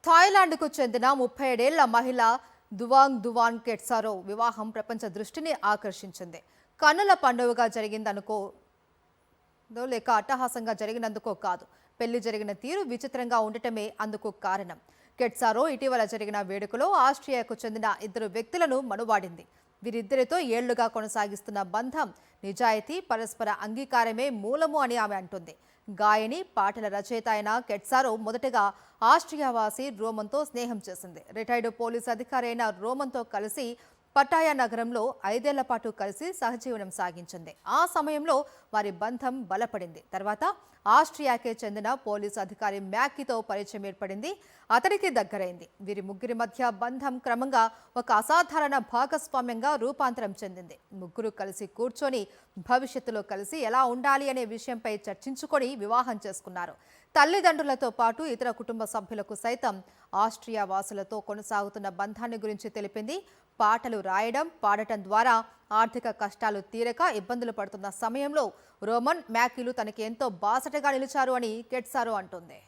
థాయిలాండ్కు చెందిన 37 ఏళ్ల మహిళ దువాంగ్ దువాన్ కెట్సారో వివాహం ప్రపంచ దృష్టిని ఆకర్షించింది. కన్నుల పండుగగా జరిగిందనుకో లేక అట్టహాసంగా జరిగినందుకో కాదు, పెళ్లి జరిగిన తీరు విచిత్రంగా ఉండటమే అందుకు కారణం. కెట్సారో ఇటీవల జరిగిన వేడుకలో ఆస్ట్రియాకు చెందిన ఇద్దరు వ్యక్తులను మనువాడింది. వీరిద్దరితో ఏళ్లుగా కొనసాగిస్తున్న బంధం నిజాయితీ, పరస్పర అంగీకారమే మూలము అని ఆమె అంటుంది. గాయని, పాటల రచయిత అయిన కెట్సారో మొదటగా ఆస్ట్రియావాసి రోమన్తో స్నేహం చేసింది. రిటైర్డ్ పోలీస్ అధికారి అయిన రోమన్తో కలిసి పటాయా నగరంలో 5 ఏళ్ల పాటు కలిసి సహజీవనం సాగించింది. ఆ సమయంలో వారి బంధం బలపడింది. తర్వాత ఆస్ట్రియాకే చెందిన పోలీసు అధికారి మ్యాకీతో పరిచయం ఏర్పడింది. అతడికి దగ్గరైంది. వీరి ముగ్గురి మధ్య బంధం క్రమంగా ఒక అసాధారణ భాగస్వామ్యంగా రూపాంతరం చెందింది. ముగ్గురు కలిసి కూర్చొని భవిష్యత్తులో కలిసి ఎలా ఉండాలి అనే విషయంపై చర్చించుకొని వివాహం చేసుకున్నారు. తల్లిదండ్రులతో పాటు ఇతర కుటుంబ సభ్యులకు సైతం ఆస్ట్రియా వాసులతో కొనసాగుతున్న బంధాన్ని గురించి తెలిపింది. పాటలు రాయడం, పాడటం ద్వారా ఆర్థిక కష్టాలు తీరక ఇబ్బందులు పడుతున్న సమయంలో రోమన్, మ్యాకీలు తనకి ఎంతో బాసటగా నిలిచారు అని కెట్సారో అంటుంది.